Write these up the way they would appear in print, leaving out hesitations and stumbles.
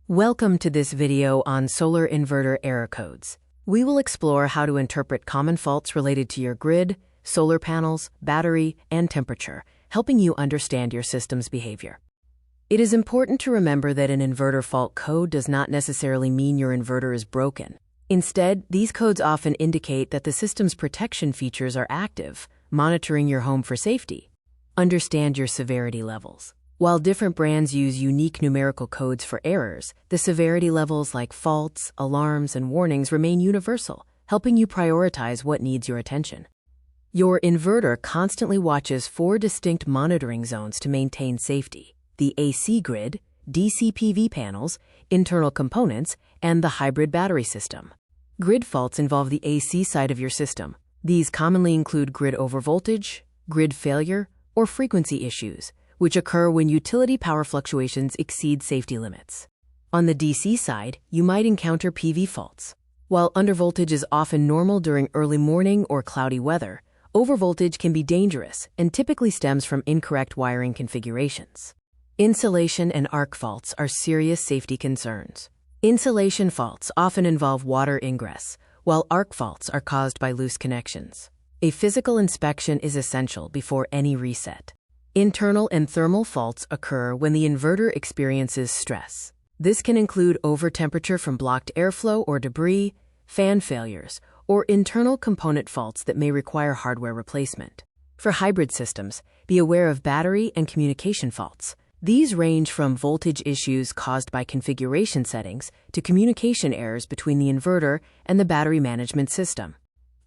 Welcome to this video on solar inverter error codes. We will explore how to interpret common faults related to your grid, solar panels, battery, and temperature, helping you understand your system's behavior. It is important to remember that an inverter fault code does not necessarily mean your inverter is broken. Instead, these codes often indicate that the system's protection features are active, monitoring your home for safety. Understand your severity levels. While different brands use unique numerical codes for errors, the severity levels like faults, alarms, and warnings remain universal, helping you prioritize what needs your attention. Your inverter constantly watches 4 distinct monitoring zones to maintain safety: the AC grid, DC PV panels, internal components, and the hybrid battery system. Grid faults involve the AC side of your system. These commonly include grid overvoltage, grid failure, or frequency issues, which occur when utility power fluctuations exceed safety limits. On the DC side, you might encounter PV faults. While undervoltage is often normal during early morning or cloudy weather, overvoltage can be dangerous and typically stems from incorrect wiring configurations. Insulation and arc faults are serious safety concerns. Insulation faults often involve water ingress, while arc faults are caused by loose connections. A physical inspection is essential before any reset. Internal and thermal faults occur when the inverter experiences stress. This can include overtemperature from blocked airflow or debris, fan failures, or internal component faults that may require hardware replacement. For hybrid systems, be aware of battery and communication faults. These range from voltage issues caused by configuration settings to communication errors between the inverter and the battery management system.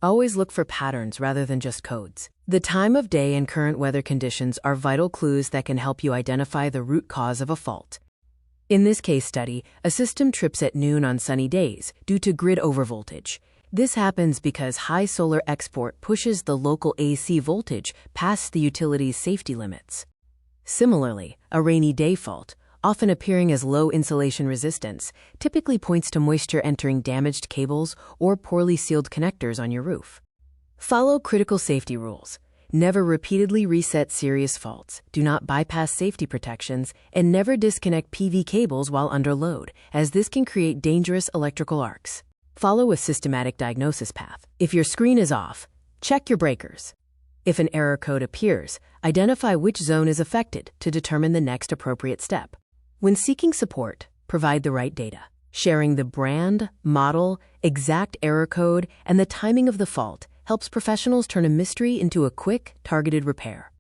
Always look for patterns rather than just codes. The time of day and current weather conditions are vital clues that can help you identify the root cause of a fault. In this case study, a system trips at noon on sunny days due to grid overvoltage. This happens because high solar export pushes the local AC voltage past the utility's safety limits. Similarly, a rainy day fault, often appearing as low insulation resistance, typically points to moisture entering damaged cables or poorly sealed connectors on your roof. Follow critical safety rules. Never repeatedly reset serious faults, do not bypass safety protections, and never disconnect PV cables while under load, as this can create dangerous electrical arcs. Follow a systematic diagnosis path. If your screen is off, check your breakers. If an error code appears, identify which zone is affected to determine the next appropriate step. When seeking support, provide the right data. Sharing the brand, model, exact error code, and the timing of the fault helps professionals turn a mystery into a quick, targeted repair.